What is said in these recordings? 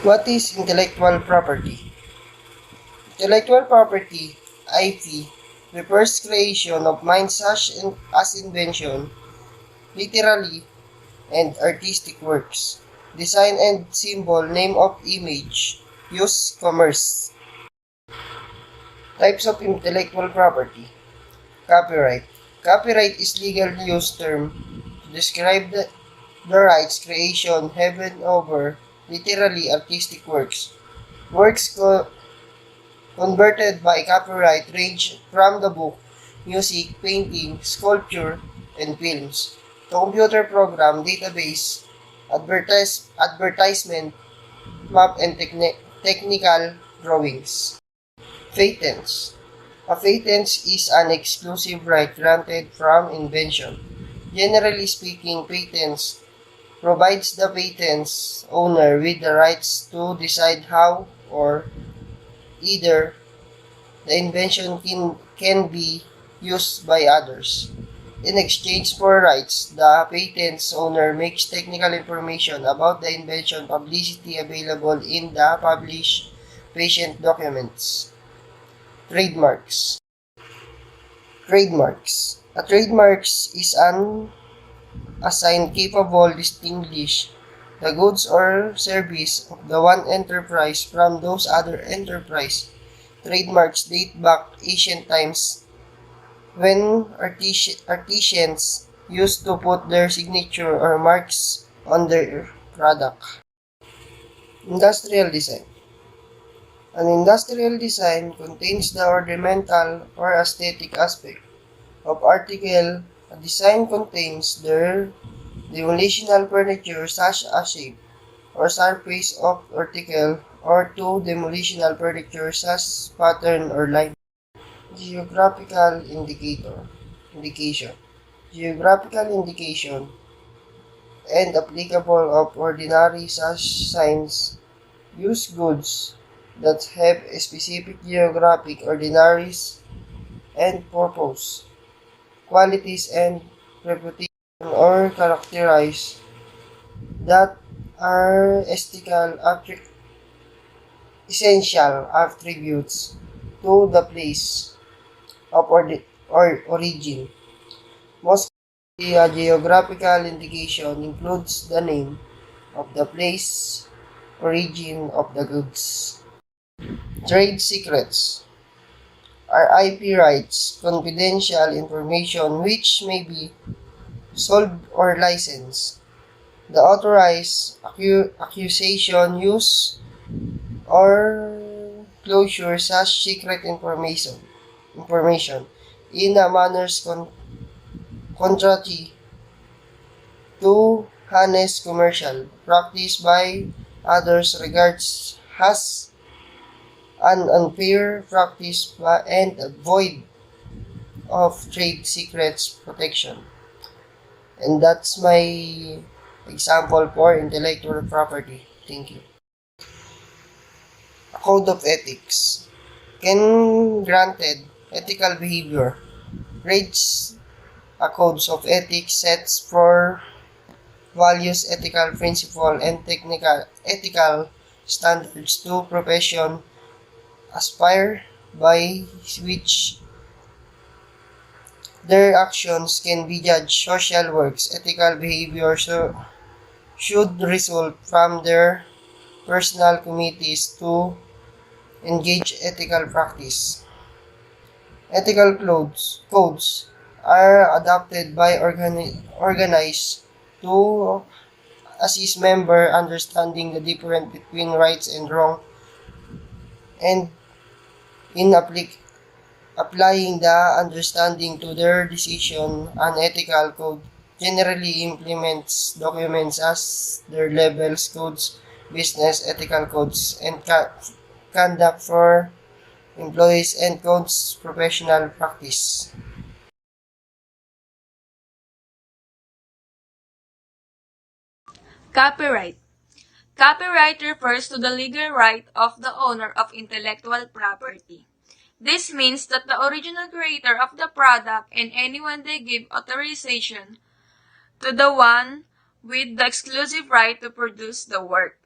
What is intellectual property? Intellectual property, IP, refers creation of minds such as invention, literary and artistic works, design and symbol, name of image, use, commerce. Types of intellectual property. Copyright. Copyright is legal use term to describe the rights creation heaven over literally artistic works. Works converted by copyright range from the book, music, painting, sculpture, and films, to computer program, database, advertisement, map, and technical drawings. Patents. A patent is an exclusive right granted from invention. Generally speaking, patents provides the patent's owner with the rights to decide how or either the invention can be used by others. In exchange for rights, the patent's owner makes technical information about the invention publicly available in the published patent documents. Trademarks. Trademarks. A trademark is an sign capable distinguish the goods or service of the one enterprise from those other enterprise. Trademarks date back ancient times when artisans used to put their signature or marks on their product. Industrial design. An industrial design contains the ornamental or aesthetic aspect of article. A design contains the demolitional furniture such as shape or surface of article or two demolitional furniture such pattern or line. Geographical indication. Geographical indication and applicable of ordinary such signs use goods that have a specific geographic ordinaries and purpose, qualities and reputation or characterize that are essential attributes to the place of origin. Most commonly, a geographical indication includes the name of the place, origin of the goods. Trade secrets are IP rights, confidential information which may be sold or licensed. The authorized accusation, use, or closure such secret information in a manner contrary to honest commercial practice by others regards as an unfair practice and void of trade secrets protection. And that's my example for intellectual property. Thank you. A code of ethics can granted ethical behavior reads a code of ethics sets for values, ethical principle, and technical ethical standards to profession aspire by which their actions can be judged. Social works, ethical behavior should result from their personal committees to engage ethical practice. Ethical codes are adopted by organized to assist member understanding the difference between rights and wrong and in applying the understanding to their decision. An ethical code generally implements documents as their levels, codes, business ethical codes, and conduct for employees and codes professional practice. Copyright. Copyright refers to the legal right of the owner of intellectual property. This means that the original creator of the product and anyone they give authorization to the one with the exclusive right to produce the work.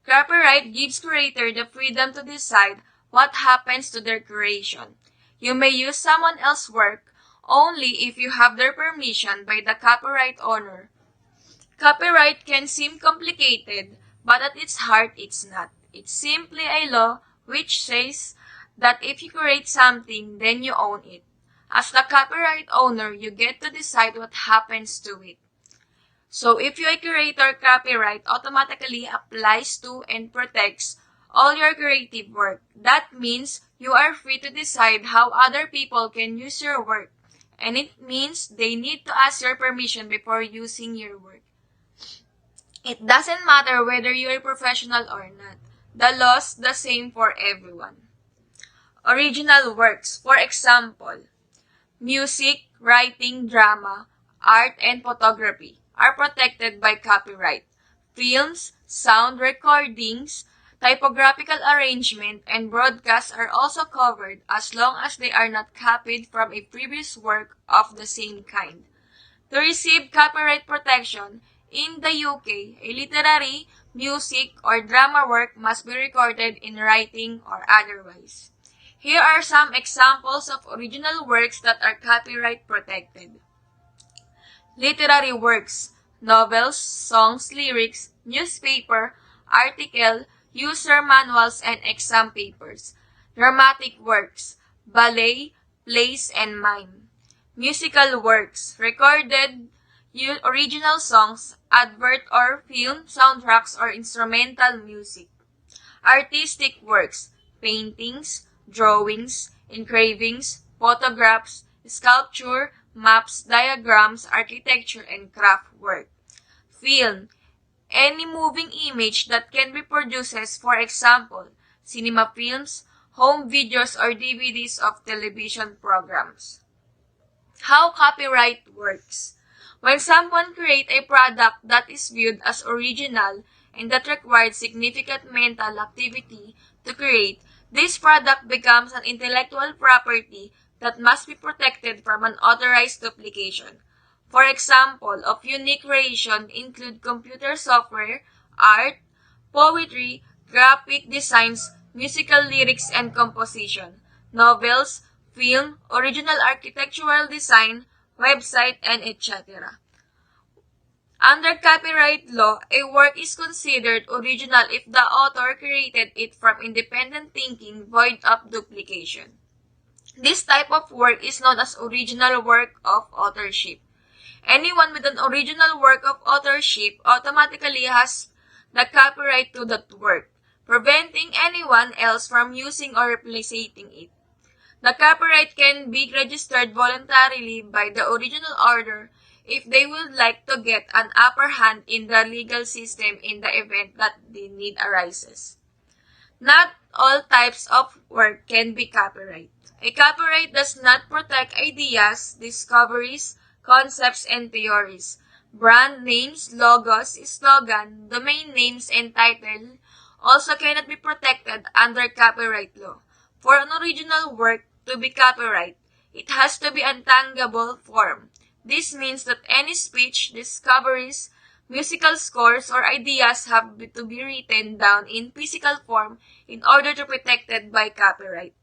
Copyright gives creator the freedom to decide what happens to their creation. You may use someone else's work only if you have their permission by the copyright owner. Copyright can seem complicated, but at its heart it's not. It's simply a law which says that if you create something, then you own it. As the copyright owner, you get to decide what happens to it. So if you a creator, copyright automatically applies to and protects all your creative work. That means you are free to decide how other people can use your work, and it means they need to ask your permission before using your work. It doesn't matter whether you're a professional or not. The law's the same for everyone. Original works, for example, music, writing, drama, art, and photography are protected by copyright. Films, sound recordings, typographical arrangement, and broadcasts are also covered as long as they are not copied from a previous work of the same kind. To receive copyright protection, in the UK, a literary, music, or drama work must be recorded in writing or otherwise. Here are some examples of original works that are copyright protected. Literary works, novels, songs, lyrics, newspaper, article, user manuals, and exam papers. Dramatic works, ballet, plays, and mime. Musical works, recorded original songs, advert or film, soundtracks, or instrumental music. Artistic works, paintings, drawings, engravings, photographs, sculpture, maps, diagrams, architecture, and craft work. Film, any moving image that can be produced, for example, cinema films, home videos, or DVDs of television programs. How copyright works. When someone creates a product that is viewed as original and that required significant mental activity to create, this product becomes an intellectual property that must be protected from unauthorized duplication. For example, of unique creation include computer software, art, poetry, graphic designs, musical lyrics and composition, novels, film, original architectural design, website, and etc. Under copyright law, a work is considered original if the author created it from independent thinking void of duplication. This type of work is known as original work of authorship. Anyone with an original work of authorship automatically has the copyright to that work, preventing anyone else from using or replicating it. The copyright can be registered voluntarily by the original author if they would like to get an upper hand in the legal system in the event that the need arises. Not all types of work can be copyright. A copyright does not protect ideas, discoveries, concepts, and theories. Brand names, logos, slogan, domain names, and title also cannot be protected under copyright law. For an original work to be copyright, it has to be intangible form. This means that any speech, discoveries, musical scores, or ideas have to be written down in physical form in order to be protected by copyright.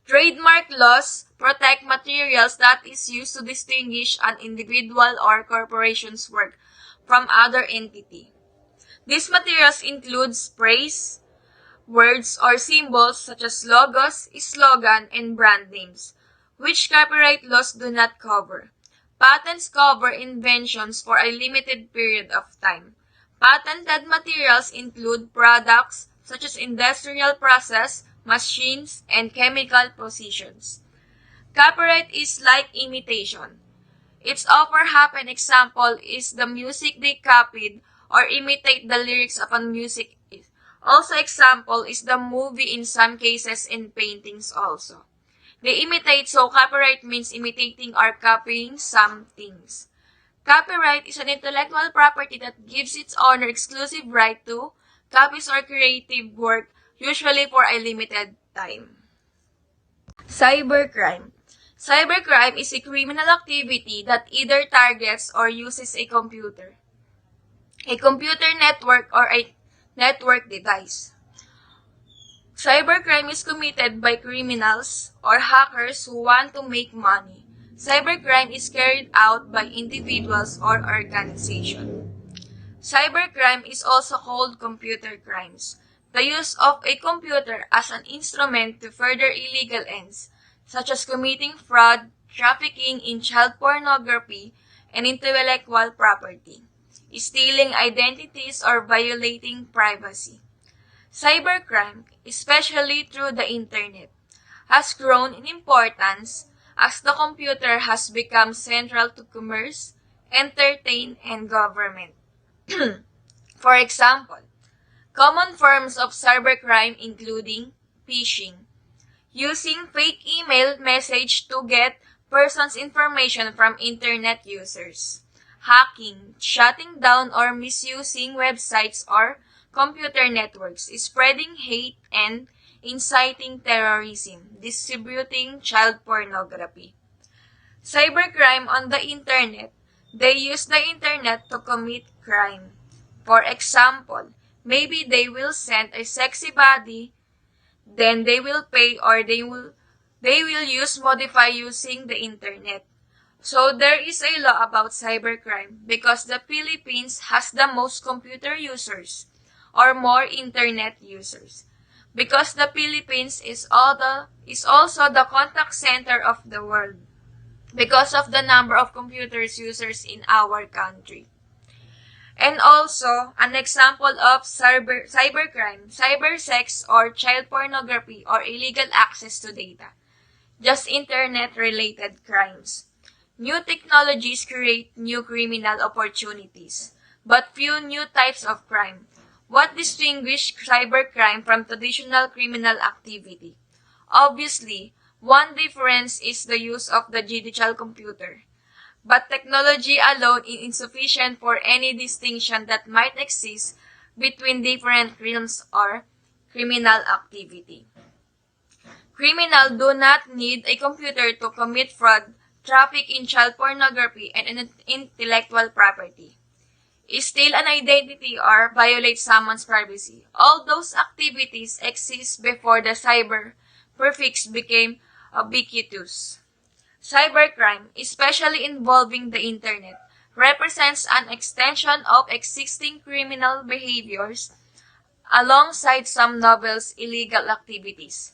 Trademark laws protect materials that is used to distinguish an individual or corporation's work from other entity. These materials include praise, words or symbols such as logos, slogan, and brand names, which copyright laws do not cover. Patents cover inventions for a limited period of time. Patented materials include products such as industrial process, machines, and chemical positions. Copyright is like imitation. Its overhappen example is the music they copied or imitate the lyrics of a music. Also example is the movie in some cases in paintings also. They imitate, so copyright means imitating or copying some things. Copyright is an intellectual property that gives its owner exclusive right to copies or creative work, usually for a limited time. Cybercrime. Cybercrime is a criminal activity that either targets or uses a computer network, or a network device. Cybercrime is committed by criminals or hackers who want to make money. Cybercrime is carried out by individuals or organizations. Cybercrime is also called computer crimes. The use of a computer as an instrument to further illegal ends, such as committing fraud, trafficking in child pornography, and intellectual property, stealing identities, or violating privacy. Cybercrime, especially through the internet, has grown in importance as the computer has become central to commerce, entertainment, and government. For example, common forms of cybercrime including phishing, using fake email message to get person's information from internet users, hacking, shutting down or misusing websites or computer networks, spreading hate and inciting terrorism, distributing child pornography. Cybercrime on the internet. They use the internet to commit crime. For example, maybe they will send a sexy body, then they will pay, or they will use modify using the internet. So there is a law about cybercrime because the Philippines has the most computer users or more internet users. Because the Philippines is also the contact center of the world because of the number of computers users in our country. And also, an example of cybercrime, cybersex or child pornography or illegal access to data. Just internet-related crimes. New technologies create new criminal opportunities, but few new types of crime. What distinguishes cybercrime from traditional criminal activity? Obviously, one difference is the use of the digital computer. But technology alone is insufficient for any distinction that might exist between different realms or criminal activity. Criminals do not need a computer to commit fraud, traffic in child pornography, and intellectual property, steal an identity, or violate someone's privacy. All those activities exist before the cyber prefix became ubiquitous. Cybercrime, especially involving the internet, represents an extension of existing criminal behaviors alongside some novel illegal activities.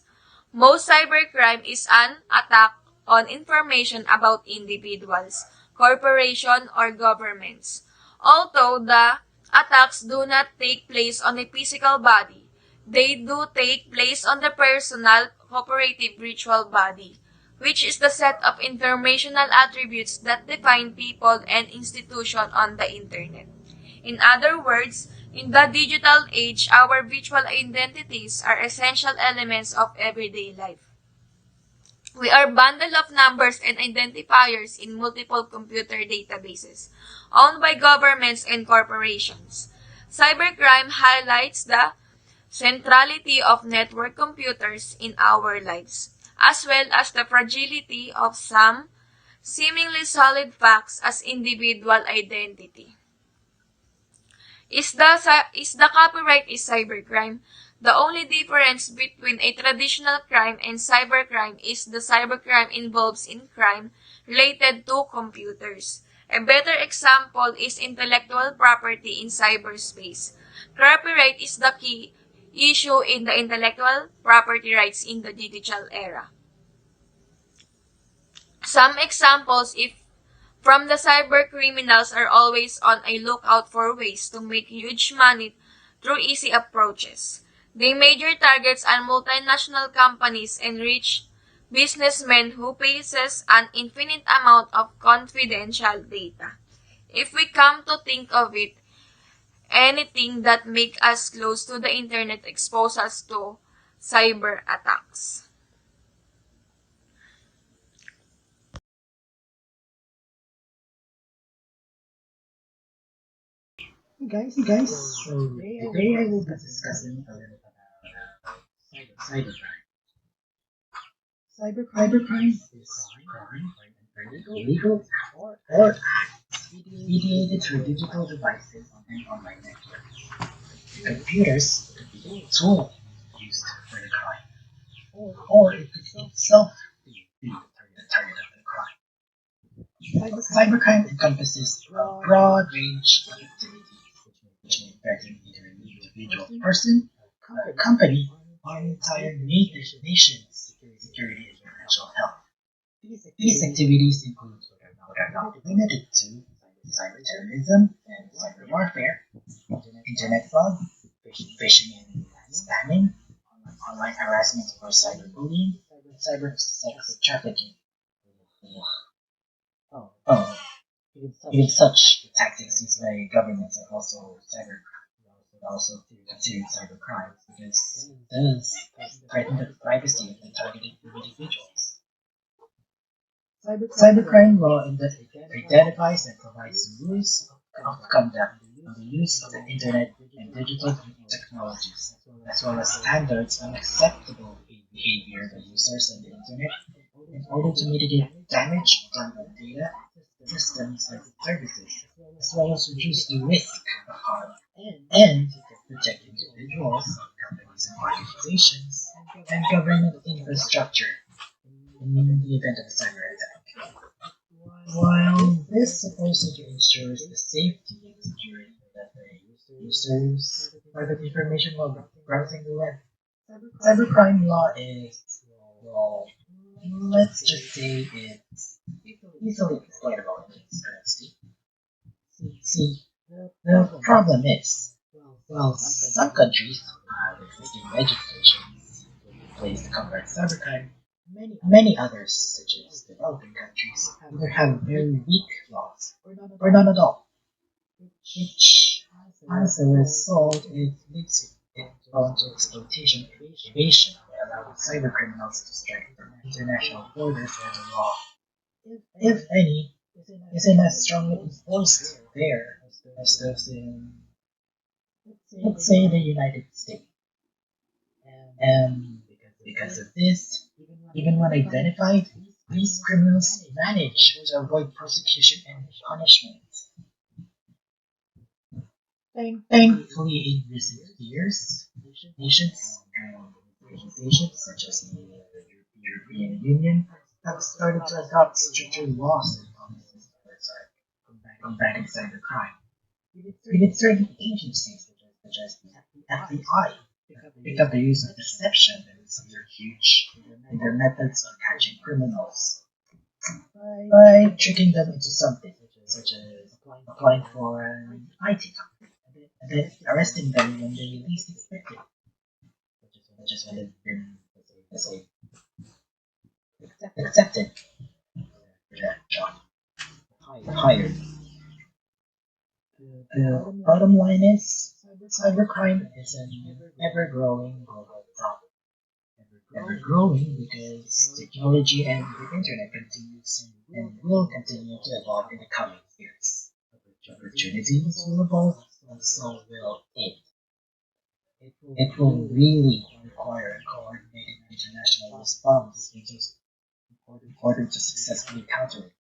Most cybercrime is an attack on information about individuals, corporations, or governments. Although the attacks do not take place on a physical body, they do take place on the personal, cooperative virtual body, which is the set of informational attributes that define people and institutions on the internet. In other words, in the digital age, our virtual identities are essential elements of everyday life. We are a bundle of numbers and identifiers in multiple computer databases, owned by governments and corporations. Cybercrime highlights the centrality of network computers in our lives, as well as the fragility of some seemingly solid facts as individual identity. Is the copyright is cybercrime? The only difference between a traditional crime and cybercrime is the cybercrime involves in crime related to computers. A better example is intellectual property in cyberspace. Copyright is the key issue in the intellectual property rights in the digital era. Some examples from the cyber criminals are always on a lookout for ways to make huge money through easy approaches. They major targets are multinational companies and rich businessmen who possess an infinite amount of confidential data. If we come to think of it, anything that makes us close to the internet exposes us to cyber attacks. Guys, so today I will be discussing a little about cybercrime. Cybercrime is crime or illegal or acts mediated through digital devices and online networks. Computers could be a tool used for the crime, or it could itself be the target of the crime. Cybercrime encompasses a broad range of activities, which may threaten either an individual person, a company, or an entire nation's security and financial health. These activities include, but are not limited to, cyber terrorism and cyber warfare, internet fraud, phishing and spamming, online harassment or cyberbullying, and cyber sex trafficking. Oh, even such tactics used by governments are also considered cybercrimes because those threaten the privacy of the targeted individuals. Cybercrime law identifies and provides rules of conduct on the use of the internet and digital technologies, as well as standards on acceptable behavior by users on the internet in order to mitigate damage done on data, systems, and services, as well as reduce the risk of harm and protect individuals, companies and organizations, and government infrastructure in the event of a cyber attack. While this supposedly ensures the safety and security of the users' private information while browsing the web, cybercrime law is, well, let's just say it's easily exploitable in its current state. See, the problem is, well, some countries have existing legislation in place to combat cybercrime. Many others, such as developing countries, either have very weak laws or none at all, which, as a result, it leads it prone to exploitation and evasion by allowing cybercriminals to strike from international borders where the law, if any, isn't as strongly enforced there as those in, let's say, the United States. And because of this, even when identified, these criminals manage to avoid prosecution and punishment. Thankfully, in recent years, nations and organizations such as the European Union have started to adopt stricter laws and policies towards combating cybercrime. Even certain agencies, such as the FBI, pick up the use of deception and subterfuge in their methods of catching criminals by tricking them into something, such as applying for an IT company and then arresting them when they least expect it, such as when they've been, let's say, accepted for that job or hired. The bottom line is, cybercrime is an ever-growing global problem. Ever-growing because technology and the internet continues and will continue to evolve in the coming years. Opportunities will evolve, and so will it. It will really require a coordinated international response in order to successfully counter it.